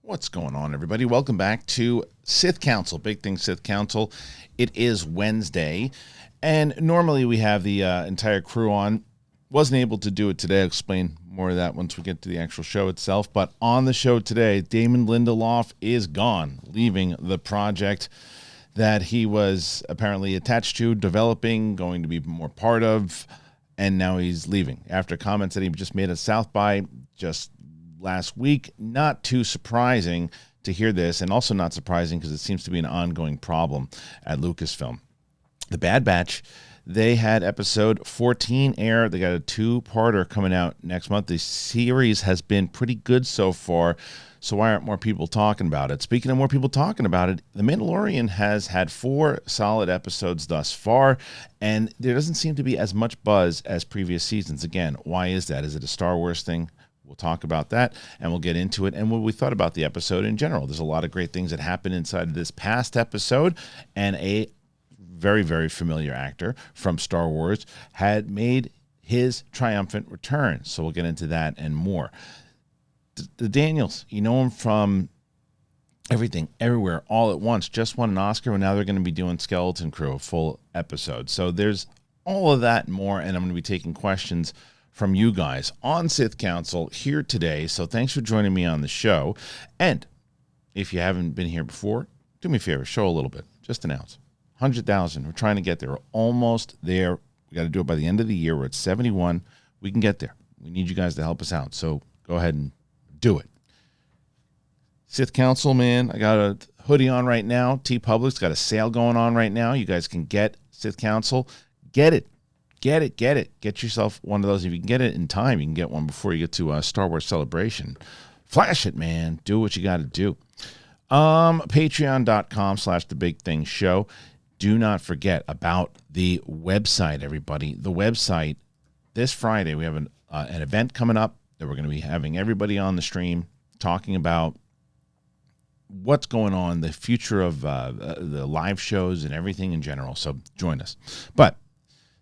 What's going on, everybody? Welcome back to Sith Council, Big Thing Sith Council. It is Wednesday, and normally we have the entire crew on. Wasn't able to do it today. I'll explain more of that once we get to the actual show itself. But on the show today, Damon Lindelof is gone, leaving the project that he was apparently attached to, developing, going to be more part of, and now he's leaving after comments that he just made at South by just last week. Not too surprising to hear this, and also not surprising because it seems to be an ongoing problem at Lucasfilm. The Bad Batch, they had episode 14 air. They got a two-parter coming out next month. The series has been pretty good so far, so why aren't more people talking about it? Speaking of more people talking about it, The Mandalorian has had 4 solid episodes thus far, and there doesn't seem to be as much buzz as previous seasons. Again, why is that? Is it a Star Wars thing? We'll talk about that, and we'll get into it and what we thought about the episode in general. There's a lot of great things that happened inside of this past episode, and a very, very familiar actor from Star Wars had made his triumphant return. So we'll get into that and more. The Daniels, you know him from Everything, Everywhere, All at Once, just won an Oscar, and now they're going to be doing Skeleton Crew, a full episode. So there's all of that and more, and I'm going to be taking questions from you guys on Sith Council here today. So thanks for joining me on the show. And if you haven't been here before, do me a favor, show a little bit. Just announce. 100,000. We're trying to get there. We're almost there. We got to do it by the end of the year. We're at 71. We can get there. We need you guys to help us out. So go ahead and do it. Sith Council, man. I got a hoodie on right now. TeePublic's got a sale going on right now. You guys can get Sith Council. Get it. Get it. Get yourself one of those. If you can get it in time, you can get one before you get to Star Wars Celebration. Flash it, man. Do what you got to do. Patreon.com/The Big Thing Show. Do not forget about the website, everybody. The website, this Friday, we have an event coming up that we're going to be having everybody on the stream talking about what's going on, the future of the live shows and everything in general. So join us. But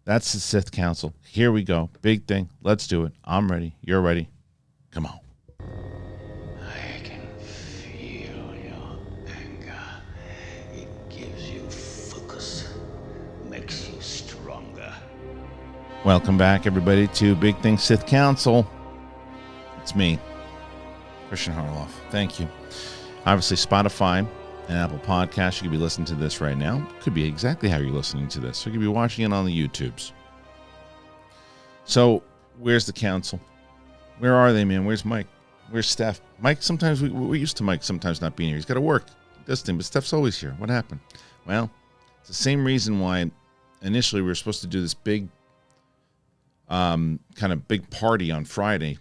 that's the Sith Council. Here we go. Big thing. Let's do it. I'm ready. You're ready. Come on. I can feel your anger. It gives you focus, makes you stronger. Welcome back, everybody, to Big Thing Sith Council. It's me, Kristian Harloff. Thank you. Obviously, Spotify and Apple Podcasts. You could be listening to this right now. Could be exactly how you're listening to this. So you could be watching it on the YouTubes. So, where's the council? Where are they, man? Where's Mike? Where's Steph? Mike, sometimes we're used to Mike sometimes not being here. He's got to work. This thing, but Steph's always here. What happened? Well, it's the same reason why initially we were supposed to do this big, kind of big party on Friday.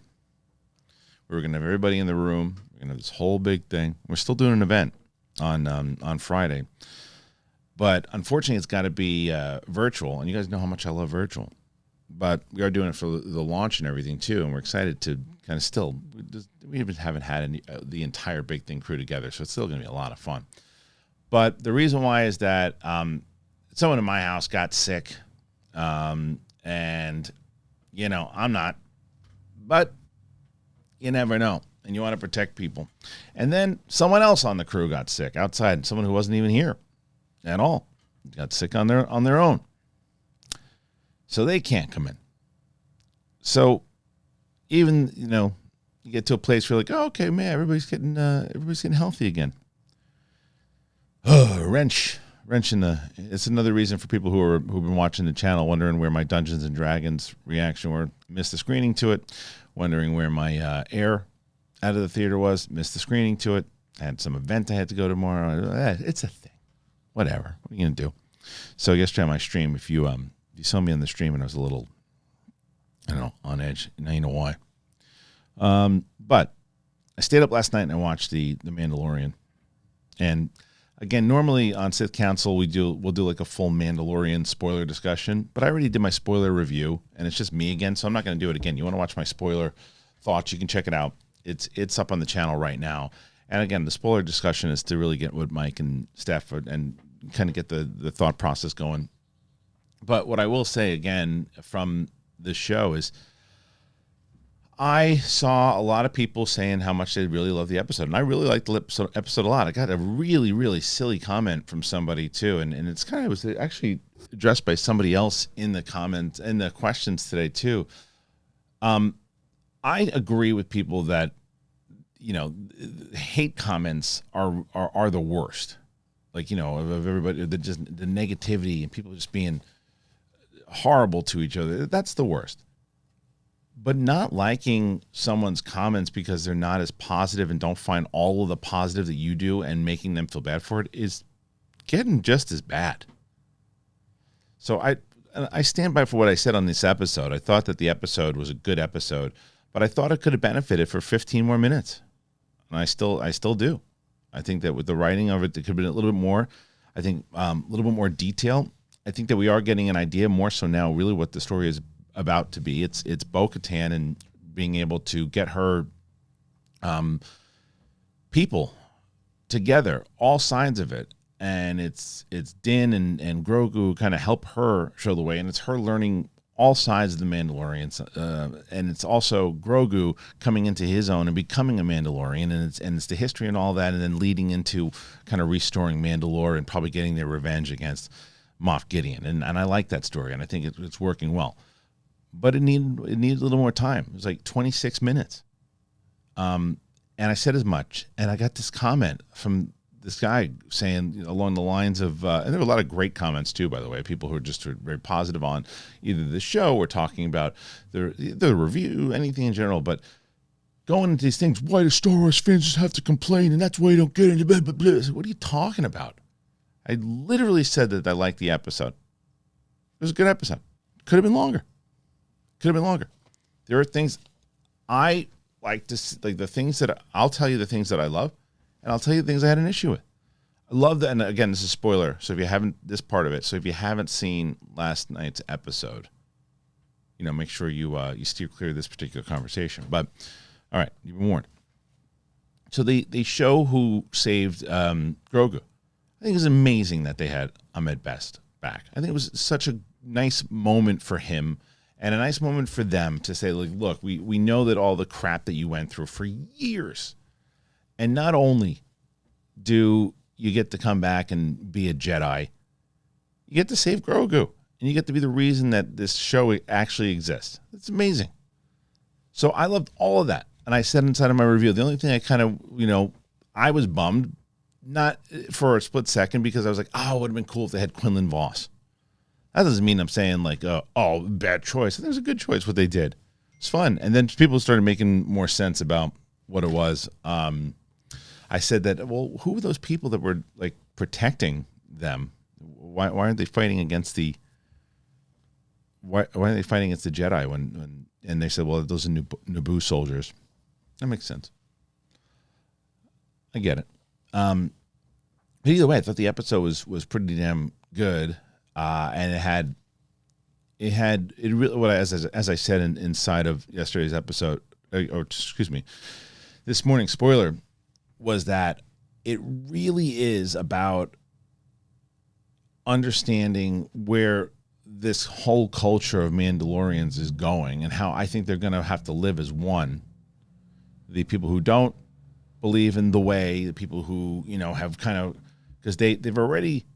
We were going to have everybody in the room. We're going to have this whole big thing. We're still doing an event on Friday. But unfortunately, it's got to be virtual. And you guys know how much I love virtual. But we are doing it for the launch and everything, too. And we're excited to kind of still, we even haven't had the entire Big Thing crew together. So it's still going to be a lot of fun. But the reason why is that someone in my house got sick. And, you know, I'm not. But you never know. And you want to protect people. And then someone else on the crew got sick outside. Someone who wasn't even here at all. Got sick on their own. So they can't come in. So even, you know, you get to a place where you're like, oh, okay, man, everybody's getting healthy again. Oh, wrench in the. It's another reason for people who've been watching the channel wondering where my Dungeons and Dragons reaction were. Missed the screening to it. Wondering where my air out of the theater was. Missed the screening to it. Had some event I had to go tomorrow. It's a thing. Whatever. What are you gonna do? So yesterday on my stream, if you saw me on the stream and I was a little, I don't know, on edge. Now you know why. But I stayed up last night and I watched the Mandalorian. And again, normally on Sith Council we'll do like a full Mandalorian spoiler discussion. But I already did my spoiler review, and it's just me again, so I'm not going to do it again. You want to watch my spoiler thoughts? You can check it out. It's up on the channel right now. And again, the spoiler discussion is to really get with Mike and Steph and kind of get the thought process going. But what I will say again from the show is I saw a lot of people saying how much they really love the episode, and I really liked the episode a lot. I got a really, really silly comment from somebody too, and it's kind of, it was actually addressed by somebody else in the comments and the questions today too. I agree with people that, you know, hate comments are the worst. Like, you know, of everybody, the negativity and people just being horrible to each other. That's the worst. But not liking someone's comments because they're not as positive and don't find all of the positive that you do and making them feel bad for it is getting just as bad. So I stand by for what I said on this episode. I thought that the episode was a good episode, but I thought it could have benefited for 15 more minutes. And I still do. I think that with the writing of it, there could have been a little bit more. I think a little bit more detail. I think that we are getting an idea more so now really what the story is about to be. It's Bo-Katan and being able to get her people together, all sides of it. And it's Din and Grogu kind of help her show the way, and it's her learning all sides of the Mandalorians, and it's also Grogu coming into his own and becoming a Mandalorian, and it's the history and all that, and then leading into kind of restoring Mandalore and probably getting their revenge against Moff Gideon, and I like that story, and I think it's working well. But it needed a little more time. It was like 26 minutes. And I said as much. And I got this comment from this guy saying, you know, along the lines of, and there were a lot of great comments too, by the way, people who are just very positive on either the show or talking about the review, anything in general. But going into these things, why do Star Wars fans just have to complain? And that's why you don't get into blah, blah, blah. Said, what are you talking about? I literally said that I liked the episode. It was a good episode. Could have been longer. There are things I like to see, like the things that I'll tell you the things that I love, and I'll tell you the things I had an issue with. I love that, and again, this is a spoiler, so if you haven't, this part of it, so if you haven't seen last night's episode, you know, make sure you steer clear of this particular conversation. But all right, you've been warned. So they show who saved Grogu. I think it was amazing that they had Ahmed Best back. I think it was such a nice moment for him. And a nice moment for them to say, like, look, we know that all the crap that you went through for years. And not only do you get to come back and be a Jedi, you get to save Grogu. And you get to be the reason that this show actually exists. It's amazing. So I loved all of that. And I said inside of my review, the only thing I kind of, you know, I was bummed, not for a split second, because I was like, oh, it would have been cool if they had Quinlan Vos. That doesn't mean I'm saying like, oh, bad choice. I think it was a good choice what they did. It's fun. And then people started making more sense about what it was. I said that, well, who were those people that were like protecting them? Why aren't they fighting against the Jedi when and they said, well, those are Naboo soldiers. That makes sense. I get it. But either way, I thought the episode was pretty damn good. And it really, what as I said inside of yesterday's episode, or excuse me, this morning's spoiler, was that it really is about understanding where this whole culture of Mandalorians is going and how I think they're going to have to live as one. The people who don't believe in the way, the people who, you know, have kind of, because they've already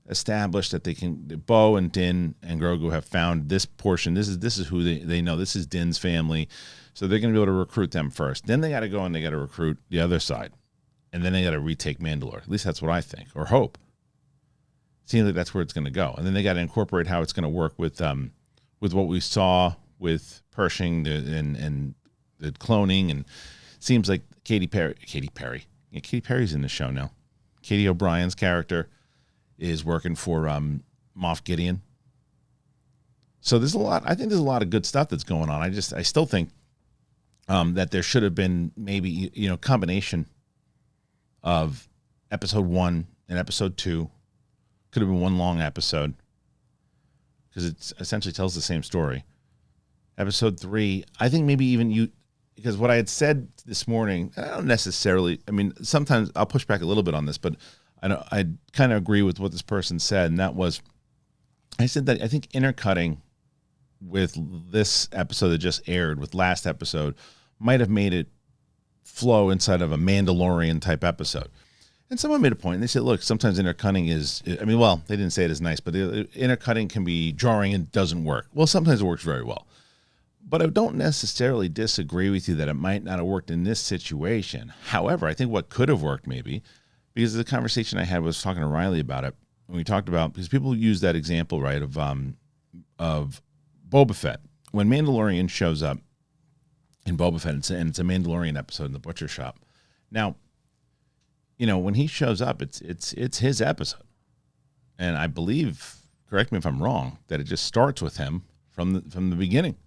established that they can, Bo and Din and Grogu have found this portion. This is who they know. This is Din's family. So they're going to be able to recruit them first. Then they got to go and they got to recruit the other side. And then they got to retake Mandalore. At least that's what I think, or hope. Seems like that's where it's going to go. And then they got to incorporate how it's going to work with what we saw with Pershing and the cloning. And it seems like Katy Perry. Yeah, Katy Perry's in the show now. Katie O'Brien's character is working for Moff Gideon. So there's a lot. I think there's a lot of good stuff that's going on. I still think that there should have been maybe, you know, combination of episode 1 and episode 2. Could have been one long episode because it essentially tells the same story. Episode 3, I think maybe even because what I had said this morning, I don't necessarily, I mean, sometimes I'll push back a little bit on this, but I kind of agree with what this person said, and that was, I said that I think intercutting with this episode that just aired, with last episode, might have made it flow inside of a Mandalorian type episode. And someone made a point, and they said, look, sometimes intercutting is, I mean, well, they didn't say it as nice, but intercutting can be jarring and doesn't work. Well, sometimes it works very well. But I don't necessarily disagree with you that it might not have worked in this situation. However, I think what could have worked maybe, because of the conversation I had was talking to Riley about it, when we talked about, because people use that example, right, of Boba Fett. When Mandalorian shows up in Boba Fett, and it's a Mandalorian episode in the butcher shop. Now, you know, when he shows up, it's his episode. And I believe, correct me if I'm wrong, that it just starts with him from the beginning.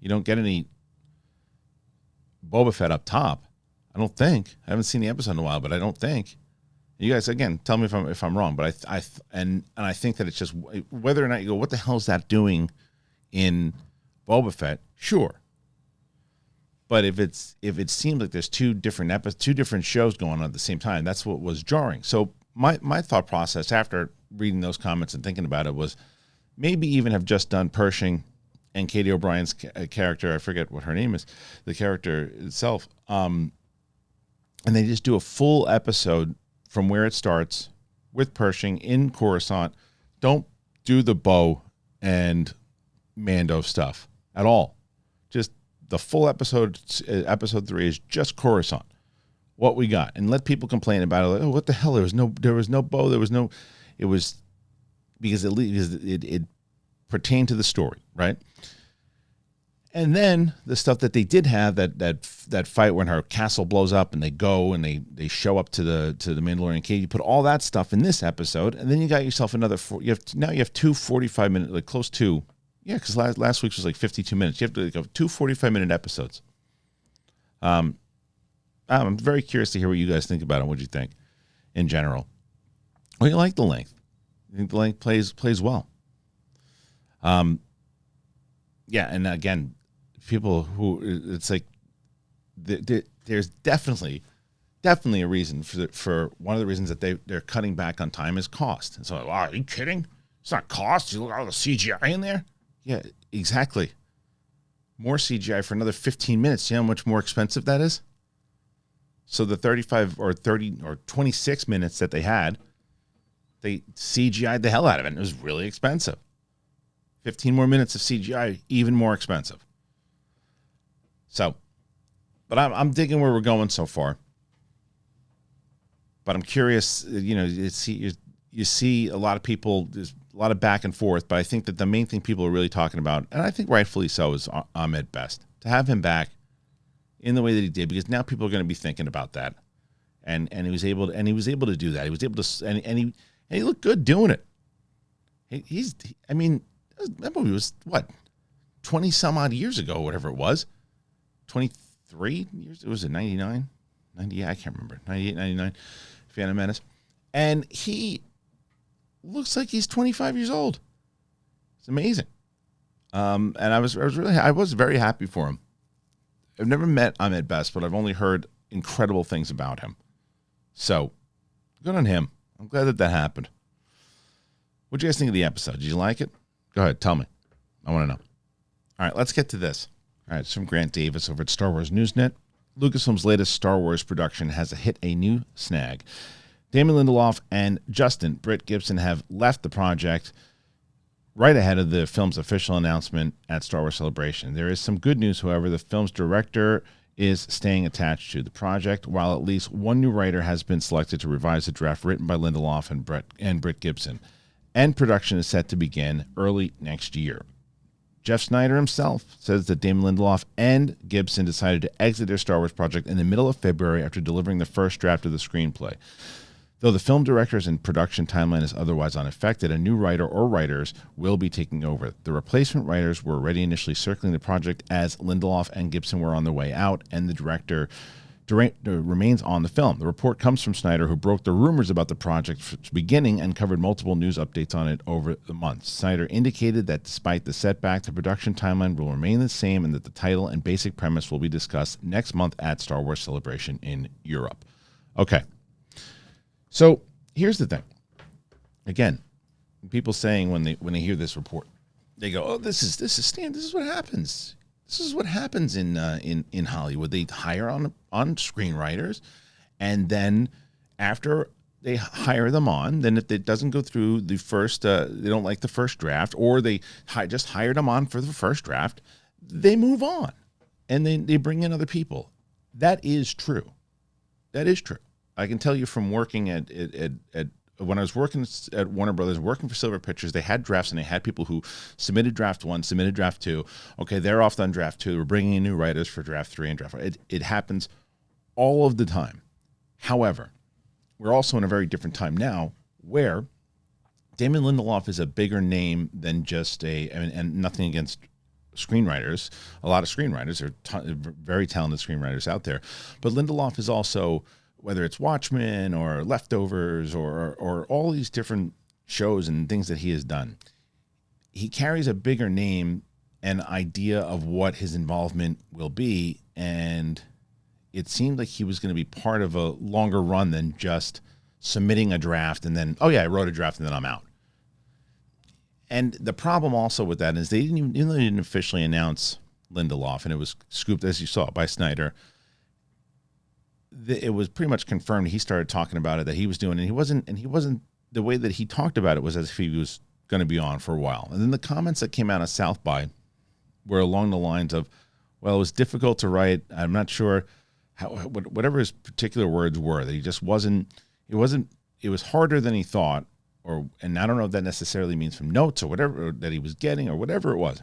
You don't get any Boba Fett up top. I don't think. I haven't seen the episode in a while, but I don't think. You guys, again, tell me if I'm wrong, but I think that it's just whether or not you go, what the hell is that doing in Boba Fett? Sure. But if it seems like there's two different shows going on at the same time, that's what was jarring. So my thought process after reading those comments and thinking about it was maybe even have just done Pershing and Katie O'Brien's character. I forget what her name is, the character itself. And they just do a full episode from where it starts with Pershing in Coruscant. Don't do the Bo and Mando stuff at all. Just the full episode 3 is just Coruscant. What we got, and let people complain about it. Like, oh, what the hell? There was no Bo. It was because it pertained to the story, right? And then the stuff that they did have, that fight when her castle blows up and they go and they show up to the Mandalorian cave. You put all that stuff in this episode, and then you got yourself another. You have two 45-minute, like close to. Yeah, because last week's was like 52 minutes. You have to go 2 45-minute episodes. I'm very curious to hear what you guys think about it. What do you think in general? Well, you like the length. I think the length plays well. Yeah, and again, people who it's like there's definitely a reason for one of the reasons that they're cutting back on time is cost. And so, are you kidding? It's not cost. You look at all the CGI in there. Yeah, exactly. More CGI for another 15 minutes. You know how much more expensive that is? So the 35 or 30 or 26 minutes that they had, they CGI'd the hell out of it. And it was really expensive. 15 more minutes of CGI, even more expensive. So, but I'm digging where we're going so far. But I'm curious, you know, you see a lot of people, there's a lot of back and forth, but I think that the main thing people are really talking about, and I think rightfully so, is Ahmed Best. To have him back in the way that he did, because now people are going to be thinking about that. And he was able to do that. He was able to, and he looked good doing it. I mean, that movie was, what, 20 some odd years ago, whatever it was. 23 years? It was 99? 90, I can't remember. 98, 99, Phantom Menace. And he looks like he's 25 years old. It's amazing. And I was very happy for him. I've never met Ahmed Best, but I've only heard incredible things about him. So, good on him. I'm glad that happened. What do you guys think of the episode? Did you like it? Go ahead, tell me. I want to know. All right, let's get to this. All right, it's from Grant Davis over at Star Wars Newsnet. Lucasfilm's latest Star Wars production has hit a new snag. Damon Lindelof and Justin Britt Gibson have left the project right ahead of the film's official announcement at Star Wars Celebration. There is some good news, however. The film's director is staying attached to the project, while at least one new writer has been selected to revise the draft written by Lindelof and Britt Gibson. And production is set to begin early next year. Jeff Snyder himself says that Damon Lindelof and Gibson decided to exit their Star Wars project in the middle of February after delivering the first draft of the screenplay. Though the film director's and production timeline is otherwise unaffected, a new writer or writers will be taking over. The replacement writers were already initially circling the project as Lindelof and Gibson were on their way out, and the director remains on the film. The report comes from Snyder, who broke the rumors about the project beginning and covered multiple news updates on it over the months. Snyder indicated that despite the setback, the production timeline will remain the same and that the title and basic premise will be discussed next month at Star Wars Celebration in Europe. Okay. So here's the thing. Again, people saying when they hear this report, they go, "Oh, this is standard. This is what happens. This is what happens in Hollywood. They hire on screenwriters, and then after they hire them on, then if it doesn't go through the first, they don't like the first draft, or they just hired them on for the first draft, they move on, and they bring in other people. That is true. That is true. I can tell you from working at when I was working at Warner Brothers, working for Silver Pictures, they had drafts, and they had people who submitted draft 1, submitted draft 2. Okay, they're off on draft 2. We're bringing in new writers for draft 3 and draft 4. It happens all of the time. However, we're also in a very different time now where Damon Lindelof is a bigger name than just and nothing against screenwriters. A lot of screenwriters are very talented screenwriters out there. But Lindelof is also, whether it's Watchmen or Leftovers or all these different shows and things that he has done, he carries a bigger name and idea of what his involvement will be. And it seemed like he was going to be part of a longer run than just submitting a draft and then, oh yeah, I wrote a draft and then I'm out. And the problem also with that is they didn't officially announce Lindelof, and it was scooped, as you saw, by Snyder. It was pretty much confirmed. He started talking about it, that he was doing it. And he wasn't the way that he talked about it was as if he was going to be on for a while. And then the comments that came out of South by were along the lines of, well, it was difficult to write. I'm not sure whatever his particular words were, that he just wasn't, it was harder than he thought, and I don't know if that necessarily means from notes or whatever that he was getting or whatever it was.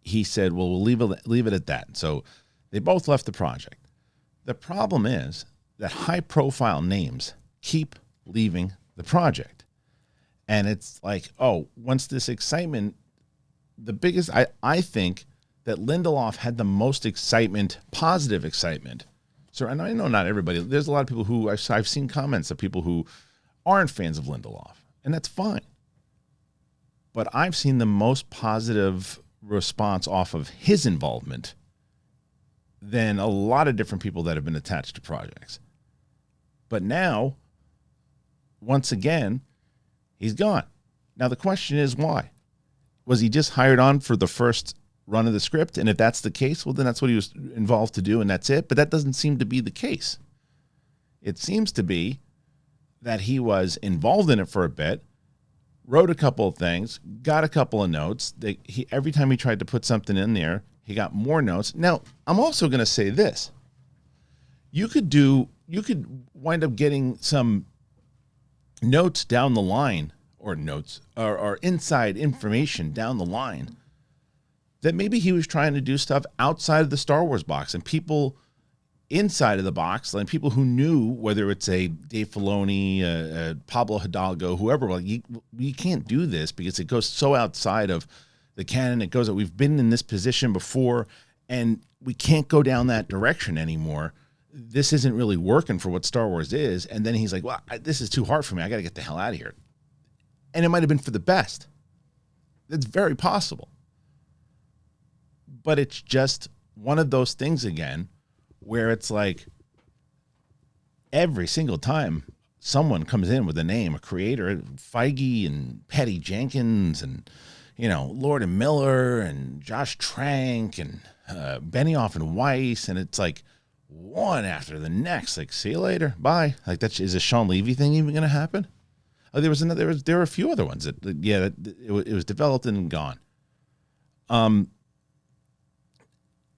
He said, well, we'll leave it at that. So they both left the project. The problem is that high-profile names keep leaving the project. And it's like, oh, once this excitement, the biggest, I think that Lindelof had the most excitement, positive excitement. So, and I know not everybody, there's a lot of people who, I've seen comments of people who aren't fans of Lindelof, and that's fine. But I've seen the most positive response off of his involvement than a lot of different people that have been attached to projects. But now, once again, he's gone. Now the question is why? Was he just hired on for the first run of the script? And if that's the case, well, then that's what he was involved to do, and that's it. But that doesn't seem to be the case. It seems to be that he was involved in it for a bit, wrote a couple of things, got a couple of notes. Every time he tried to put something in there, he got more notes. Now, I'm also going to say this. You could wind up getting some notes down the line, or inside information down the line, that maybe he was trying to do stuff outside of the Star Wars box, and people inside of the box, like people who knew, whether it's a Dave Filoni, Pablo Hidalgo, whoever, well, you can't do this because it goes so outside of the canon. It goes that we've been in this position before, and we can't go down that direction anymore. This isn't really working for what Star Wars is. And then he's like, well, this is too hard for me. I got to get the hell out of here. And it might have been for the best. That's very possible. But it's just one of those things again, where it's like every single time someone comes in with a name, a creator, Feige and Patty Jenkins and, Lord and Miller and Josh Trank and Benioff and Weiss, and it's like one after the next. Like, see you later, bye. Like, is a Sean Levy thing even going to happen? Oh, there were a few other ones that it was developed and gone. And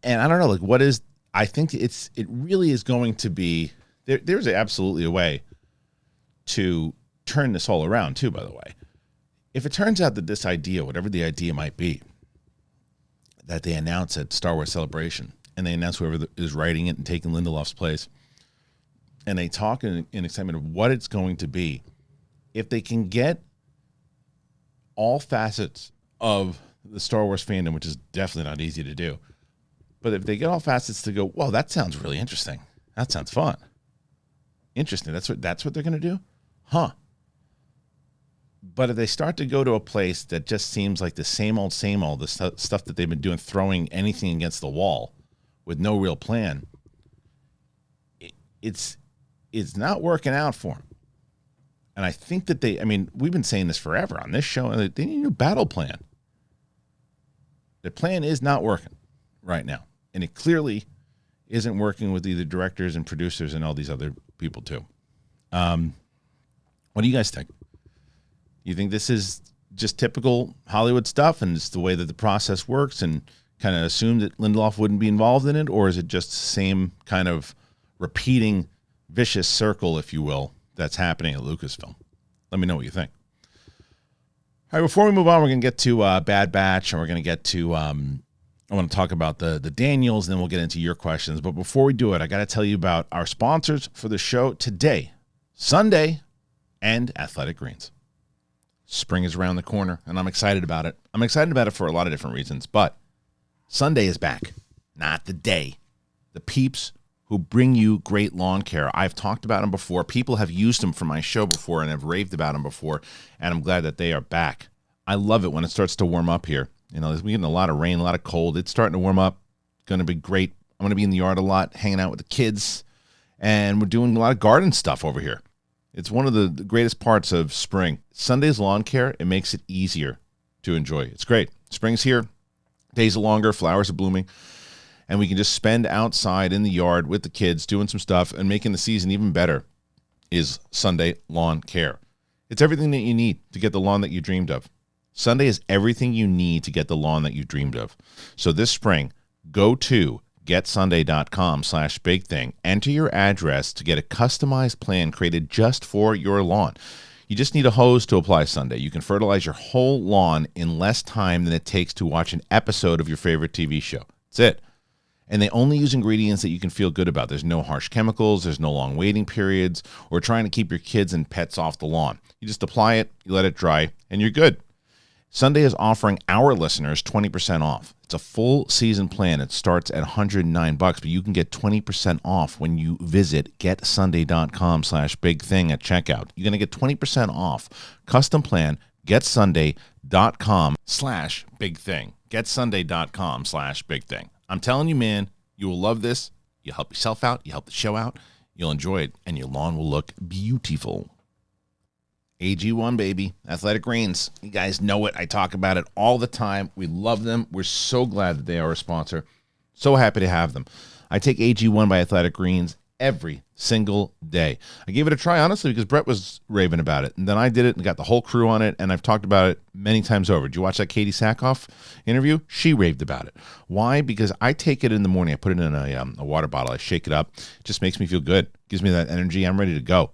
I don't know, like, what is? I think it really is going to be there's absolutely a way to turn this all around too, by the way. If it turns out that this idea, whatever the idea might be, that they announce at Star Wars Celebration, and they announce whoever is writing it and taking Lindelof's place, and they talk in excitement of what it's going to be, if they can get all facets of the Star Wars fandom, which is definitely not easy to do, but if they get all facets to go, well, that sounds really interesting. That sounds fun. Interesting. That's what they're going to do? Huh. But if they start to go to a place that just seems like the same old, the stuff that they've been doing, throwing anything against the wall with no real plan, it's not working out for them. And I think that we've been saying this forever on this show, and they need a new battle plan. The plan is not working. right now. And it clearly isn't working with either directors and producers and all these other people too. What do you guys think? You think this is just typical Hollywood stuff and it's the way that the process works and kind of assume that Lindelof wouldn't be involved in it? Or is it just the same kind of repeating vicious circle, if you will, that's happening at Lucasfilm? Let me know what you think. All right, before we move on, we're going to get to Bad Batch, and we're going to get to, I want to talk about the Daniels, and then we'll get into your questions. But before we do it, I got to tell you about our sponsors for the show today, Sunday, and Athletic Greens. Spring is around the corner, and I'm excited about it. I'm excited about it for a lot of different reasons, but Sunday is back, not the day. The peeps who bring you great lawn care. I've talked about them before. People have used them for my show before and have raved about them before, and I'm glad that they are back. I love it when it starts to warm up here. You know, we're getting a lot of rain, a lot of cold. It's starting to warm up. It's going to be great. I'm going to be in the yard a lot, hanging out with the kids, and we're doing a lot of garden stuff over here. It's one of the greatest parts of spring. Sunday's lawn care, it makes it easier to enjoy. It's great. Spring's here. Days are longer. Flowers are blooming. And we can just spend outside in the yard with the kids doing some stuff and making the season even better is Sunday Lawn Care. It's everything that you need to get the lawn that you dreamed of. Sunday is everything you need to get the lawn that you dreamed of. So this spring, go to getsunday.com/bigthing. Enter your address to get a customized plan created just for your lawn. You just need a hose to apply Sunday. You can fertilize your whole lawn in less time than it takes to watch an episode of your favorite TV show. That's it. And they only use ingredients that you can feel good about. There's no harsh chemicals. There's no long waiting periods or trying to keep your kids and pets off the lawn. You just apply it, you let it dry, and you're good. Sunday is offering our listeners 20% off. It's a full season plan. It starts at $109, but you can get 20% off when you visit getsunday.com/bigthing at checkout. You're going to get 20% off. Custom plan, getsunday.com/bigthing. Getsunday.com/bigthing. I'm telling you, man, you will love this. You'll help yourself out. You help the show out. You'll enjoy it, and your lawn will look beautiful. AG1, baby. Athletic Greens. You guys know it. I talk about it all the time. We love them. We're so glad that they are a sponsor. So happy to have them. I take AG1 by Athletic Greens every single day. I gave it a try, honestly, because Brett was raving about it. And then I did it and got the whole crew on it, and I've talked about it many times over. Did you watch that Katie Sackhoff interview? She raved about it. Why? Because I take it in the morning. I put it in a water bottle. I shake it up. It just makes me feel good. Gives me that energy. I'm ready to go.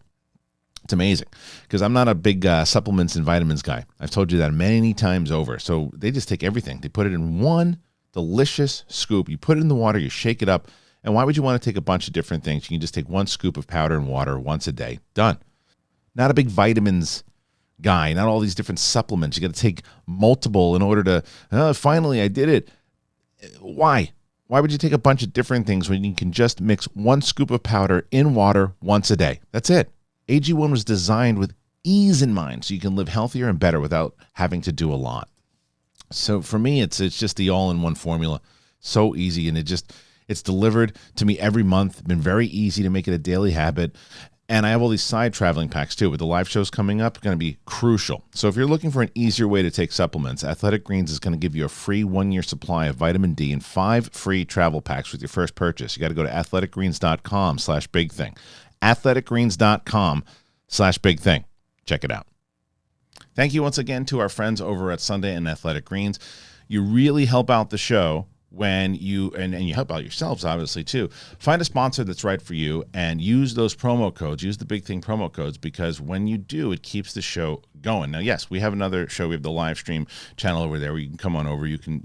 It's amazing because I'm not a big supplements and vitamins guy. I've told you that many times over. So they just take everything. They put it in one delicious scoop. You put it in the water, you shake it up. And why would you want to take a bunch of different things? You can just take one scoop of powder and water once a day. Done. Not a big vitamins guy. Not all these different supplements. You got to take multiple in order to, finally, I did it. Why? Why would you take a bunch of different things when you can just mix one scoop of powder in water once a day? That's it. AG1 was designed with ease in mind so you can live healthier and better without having to do a lot. So for me, it's just the all-in-one formula. So easy, and it's delivered to me every month. Been very easy to make it a daily habit. And I have all these side traveling packs too. With the live shows coming up, going to be crucial. So if you're looking for an easier way to take supplements, Athletic Greens is going to give you a free 1-year supply of vitamin D and 5 free travel packs with your first purchase. You got to go to athleticgreens.com/bigthing. athleticgreens.com/bigthing. Check it out. Thank you once again to our friends over at Sunday and Athletic Greens. You really help out the show when you, and you help out yourselves, obviously, too. Find a sponsor that's right for you and use those promo codes. Use the Big Thing promo codes because when you do, it keeps the show going. Now, yes, we have another show. We have the live stream channel over there where you can come on over. You can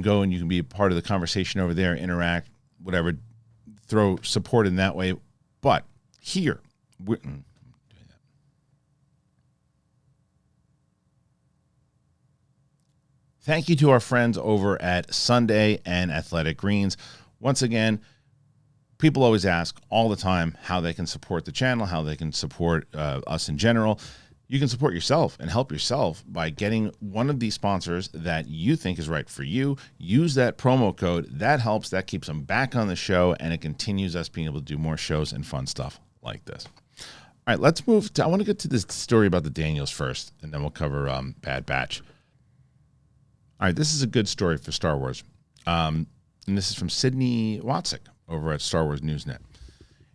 go and you can be a part of the conversation over there, interact, whatever, throw support in that way. But here, we're doing that. Thank you to our friends over at Sunday and Athletic Greens. Once again, people always ask all the time how they can support the channel, how they can support us in general. You can support yourself and help yourself by getting one of these sponsors that you think is right for you. Use that promo code. That helps. That keeps them back on the show, and it continues us being able to do more shows and fun stuff like this. All right, let's move to, I want to get to this story about the Daniels first, and then we'll cover Bad Batch. All right, this is a good story for Star Wars. And this is from Sydney Watzik over at Star Wars Newsnet.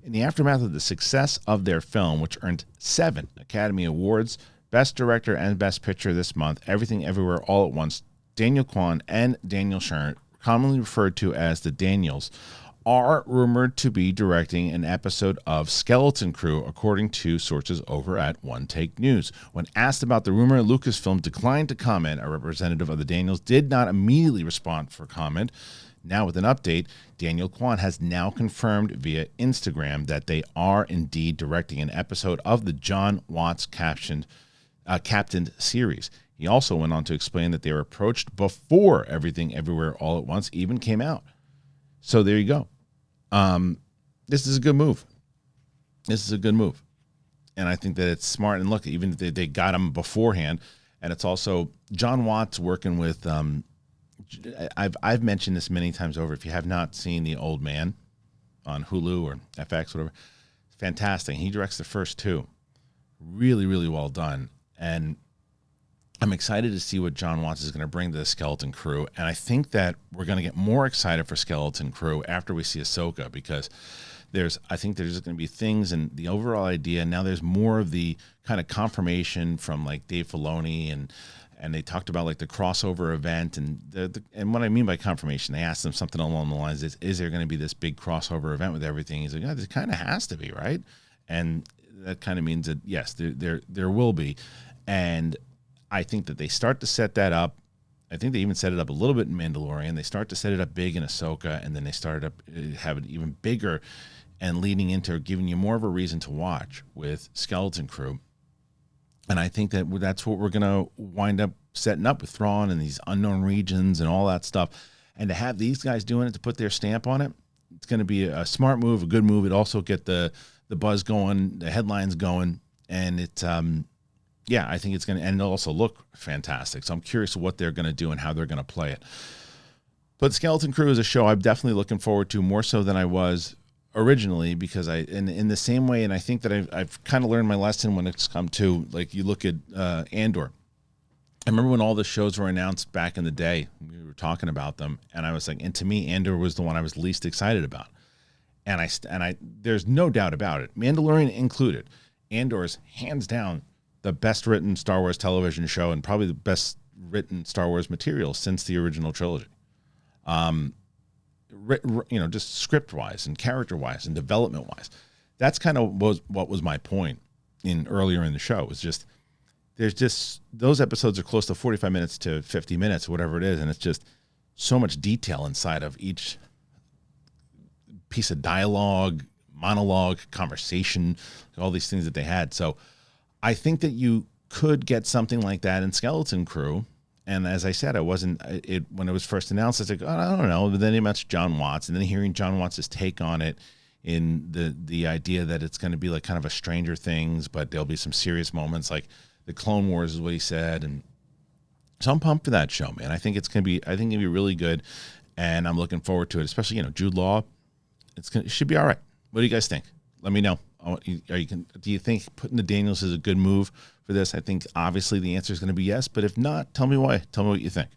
In the aftermath of the success of their film, which earned 7 Academy Awards, Best Director and Best Picture this month, Everything Everywhere All at Once, Daniel Kwan and Daniel Stern, commonly referred to as the Daniels, are rumored to be directing an episode of Skeleton Crew, according to sources over at One Take News. When asked about the rumor, Lucasfilm declined to comment. A representative of the Daniels did not immediately respond for comment. Now, with an update, Daniel Kwan has now confirmed via Instagram that they are indeed directing an episode of the John Watts captioned series. He also went on to explain that they were approached before Everything Everywhere All at Once even came out. So there you go. This is a good move. This is a good move. And I think that it's smart. And look, even if they got him beforehand, and it's also John Watts working with, I've mentioned this many times over. If you have not seen The Old Man on Hulu or FX, whatever, fantastic. He directs the first 2. Really, really well done. And I'm excited to see what John Watts is going to bring to the Skeleton Crew. And I think that we're going to get more excited for Skeleton Crew after we see Ahsoka, because I think there's going to be things and the overall idea. Now there's more of the kind of confirmation from like Dave Filoni, and they talked about like the crossover event, and and what I mean by confirmation, they asked them something along the lines, is there going to be this big crossover event with everything? He's like, yeah, this kind of has to be, right? And that kind of means that yes, there will be. And I think that they start to set that up. I think they even set it up a little bit in Mandalorian. They start to set it up big in Ahsoka, and then they started to have it even bigger and leading into giving you more of a reason to watch with Skeleton Crew. And I think that that's what we're going to wind up setting up with Thrawn and these unknown regions and all that stuff. And to have these guys doing it, to put their stamp on it, it's going to be a smart move, a good move. It also get the buzz going, the headlines going, and it's yeah, I think it's going to, and it'll also look fantastic. So I'm curious what they're going to do and how they're going to play it. But Skeleton Crew is a show I'm definitely looking forward to, more so than I was originally, because in the same way, and I think that I've kind of learned my lesson when it's come to, like, you look at Andor. I remember when all the shows were announced back in the day, we were talking about them, and I was like, and to me, Andor was the one I was least excited about. And I there's no doubt about it, Mandalorian included, Andor's hands down the best written Star Wars television show, and probably the best written Star Wars material since the original trilogy. Just script wise and character wise and development wise. That's kind of what was my point earlier in the show. It was just, there's just, those episodes are close to 45 minutes to 50 minutes, whatever it is. And it's just so much detail inside of each piece of dialogue, monologue, conversation, all these things that they had. So I think that you could get something like that in Skeleton Crew. And as I said, when it was first announced, I was like, oh, I don't know. But then they mentioned John Watts, and then hearing John Watts' take on it, in the idea that it's going to be like kind of a Stranger Things, but there'll be some serious moments, like the Clone Wars is what he said. And so I'm pumped for that show, man. I think it's going to be really good, and I'm looking forward to it. Especially, Jude Law. It should be all right. What do you guys think? Let me know. Do you think putting the Daniels is a good move for this? I think obviously the answer is going to be yes, but if not, tell me why. Tell me what you think.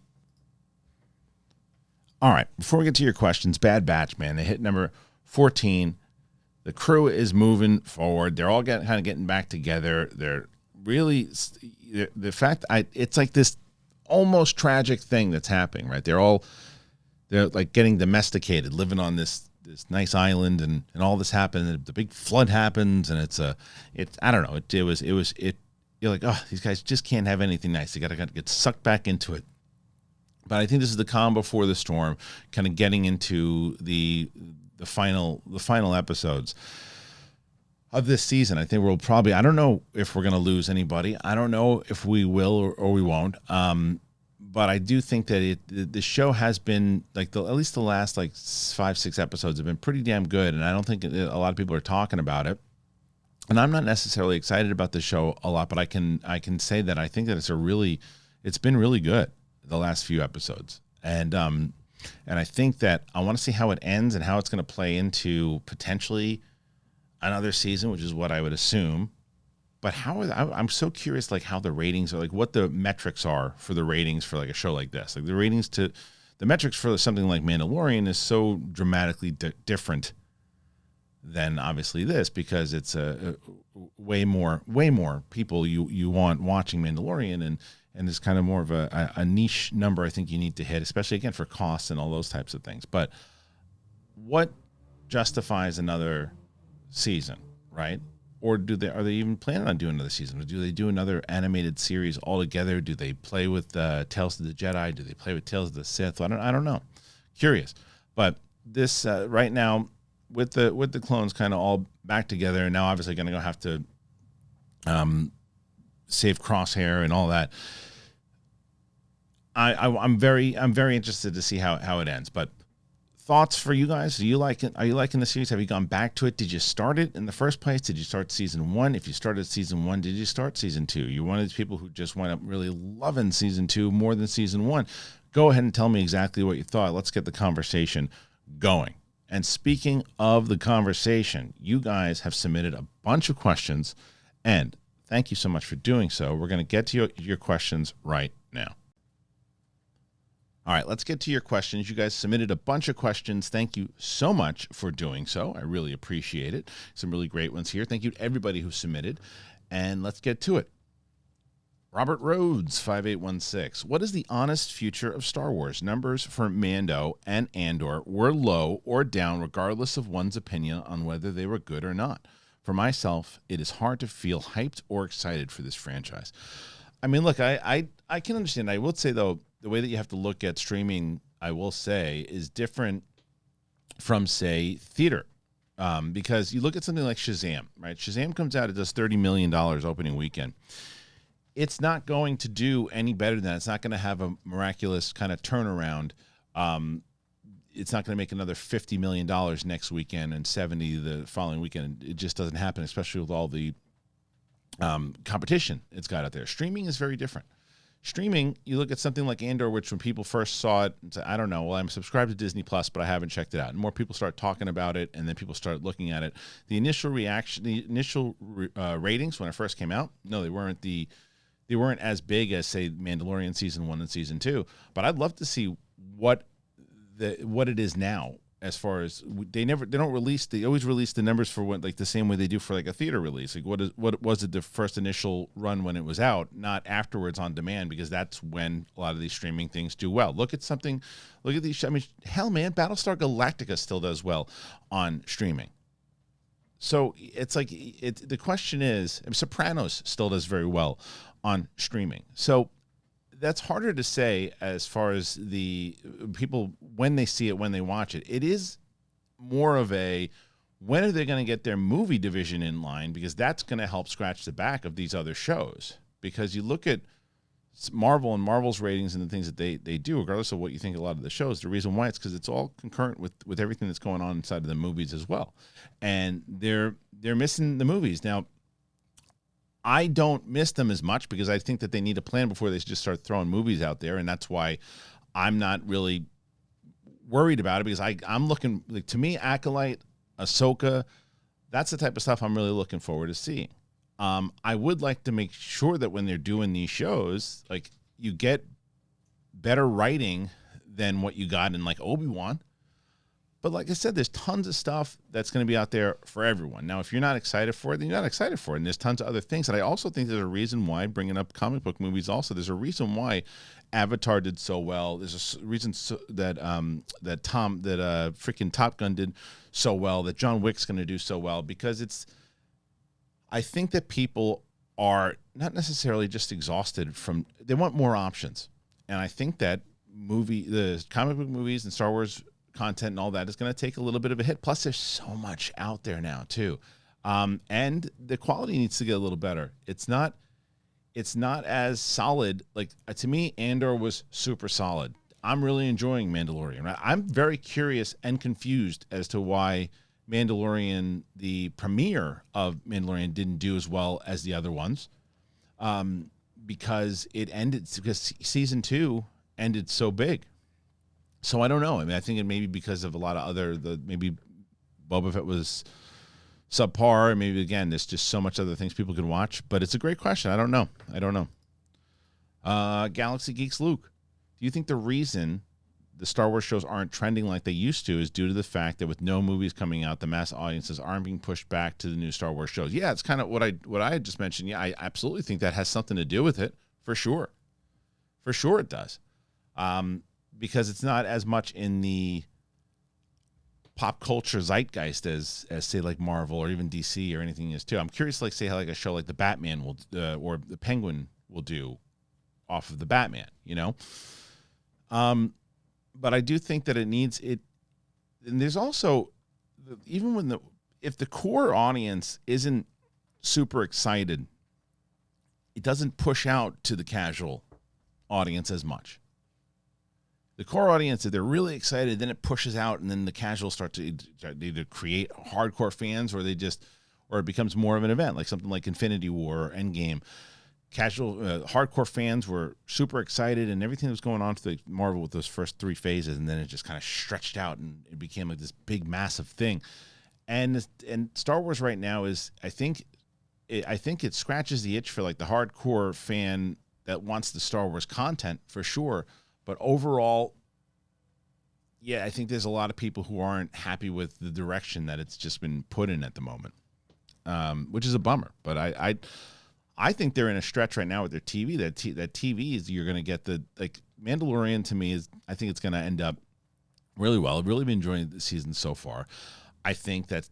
All right, before we get to your questions, Bad Batch, man, they hit number 14. The crew is moving forward. They're all kind of getting back together. They're really, the fact it's like this almost tragic thing that's happening, right? They're like getting domesticated, living on this nice island, and all this happened, and the big flood happens, and I don't know, you're like, oh, these guys just can't have anything nice. They got to get sucked back into it. But I think this is the calm before the storm, kind of getting into the final episodes of this season. I think I don't know if we're going to lose anybody. I don't know if we will or we won't. But I do think that the show has been, like, at least the last 5-6 episodes have been pretty damn good, and I don't think a lot of people are talking about it. And I'm not necessarily excited about the show a lot, but I can say that I think that it's been really good the last few episodes, and I think that I want to see how it ends and how it's going to play into potentially another season, which is what I would assume. But I'm so curious, like, how the ratings are, like, what the metrics are for the ratings for like a show like this, like the ratings to the metrics for something like Mandalorian is so dramatically different than obviously this, because it's a way more people you want watching Mandalorian, and it's kind of more of a niche number I think you need to hit, especially again for costs and all those types of things. But what justifies another season, right? Or are they even planning on doing another season? Or do they do another animated series altogether? Do they play with Tales of the Jedi? Do they play with Tales of the Sith? I don't know. Curious. But this right now with the clones kind of all back together, and now obviously going to have to save Crosshair and all that. I'm very interested to see how it ends. But thoughts for you guys? Are you liking the series? Have you gone back to it? Did you start it in the first place? Did you start season 1? If you started season 1, did you start season 2? You're one of these people who just went up really loving season 2 more than season 1. Go ahead and tell me exactly what you thought. Let's get the conversation going. And speaking of the conversation, you guys have submitted a bunch of questions, and thank you so much for doing so. We're going to get to your questions right now. All right, let's get to your questions. You guys submitted a bunch of questions. Thank you so much for doing so. I really appreciate it. Some really great ones here. Thank you to everybody who submitted. And let's get to it. Robert Rhodes, 5816. What is the honest future of Star Wars? Numbers for Mando and Andor were low or down regardless of one's opinion on whether they were good or not. For myself, it is hard to feel hyped or excited for this franchise. I mean, look, I can understand. I will say, though, the way that you have to look at streaming, I will say, is different from, say, theater. Because you look at something like Shazam, right? Shazam comes out, it does $30 million opening weekend. It's not going to do any better than that. It's not going to have a miraculous kind of turnaround. It's not going to make another $50 million next weekend and 70 the following weekend. It just doesn't happen, especially with all the competition it's got out there. Streaming is very different. Streaming, you look at something like Andor, which when people first saw it, and said, I don't know, well, I'm subscribed to Disney Plus, but I haven't checked it out. And more people start talking about it, and then people start looking at it. The initial reaction, the initial ratings when it first came out, no, they weren't as big as, say, Mandalorian season 1 and season 2. But I'd love to see what it is now. As far as they always release the numbers for what, like the same way they do for like a theater release. Like what was it the first initial run when it was out, not afterwards on demand, because that's when a lot of these streaming things do well. Look at these. I mean, hell, man, Battlestar Galactica still does well on streaming. So it's like the question is, Sopranos still does very well on streaming. So that's harder to say as far as the people when they see it, when they watch it. It is more of a, when are they going to get their movie division in line? Because that's going to help scratch the back of these other shows. Because you look at Marvel and Marvel's ratings and the things that they do, regardless of what you think of a lot of the shows, the reason why it's because it's all concurrent with everything that's going on inside of the movies as well. And they're missing the movies. Now, I don't miss them as much because I think that they need a plan before they just start throwing movies out there. And that's why I'm not really worried about it, because I'm looking, like, to me, Acolyte, Ahsoka, that's the type of stuff I'm really looking forward to seeing. I would like to make sure that when they're doing these shows, like, you get better writing than what you got in like Obi-Wan. But like I said, there's tons of stuff that's going to be out there for everyone. Now, if you're not excited for it, then you're not excited for it. And there's tons of other things. And I also think there's a reason why, bringing up comic book movies also, there's a reason why Avatar did so well. There's a reason that freaking Top Gun did so well, that John Wick's going to do so well, because I think that people are not necessarily just exhausted they want more options. And I think that the comic book movies and Star Wars content and all that is going to take a little bit of a hit. Plus, there's so much out there now too, and the quality needs to get a little better. It's not as solid. Like, to me, Andor was super solid. I'm really enjoying Mandalorian. Right? I'm very curious and confused as to why Mandalorian, the premiere of Mandalorian, didn't do as well as the other ones, because season 2 ended so big. So I don't know. I mean, I think it may be because of a lot of maybe Boba Fett was subpar. Maybe, again, there's just so much other things people could watch. But it's a great question. I don't know. Galaxy Geeks Luke, do you think the reason the Star Wars shows aren't trending like they used to is due to the fact that with no movies coming out, the mass audiences aren't being pushed back to the new Star Wars shows. Yeah, it's kind of what I had just mentioned. Yeah, I absolutely think that has something to do with it, for sure. For sure it does. Because it's not as much in the pop culture zeitgeist as say like Marvel or even DC or anything is too. I'm curious, like say how like a show like the Batman will or the Penguin will do off of the Batman, you know. But I do think that it needs it. And there's also, even when if the core audience isn't super excited, it doesn't push out to the casual audience as much. The core audience, if they're really excited, then it pushes out, and then the casuals start to either create hardcore fans, or it becomes more of an event, like something like Infinity War or Endgame. Casual, hardcore fans were super excited, and everything that was going on to the Marvel with those first 3 phases, and then it just kind of stretched out, and it became like this big, massive thing. And Star Wars right now is, I think it scratches the itch for like the hardcore fan that wants the Star Wars content for sure. But overall, yeah, I think there's a lot of people who aren't happy with the direction that it's just been put in at the moment, which is a bummer. But I think they're in a stretch right now with their TV. That TV is, you're going to get the, like, Mandalorian to me is, I think it's going to end up really well. I've really been enjoying the season so far. I think that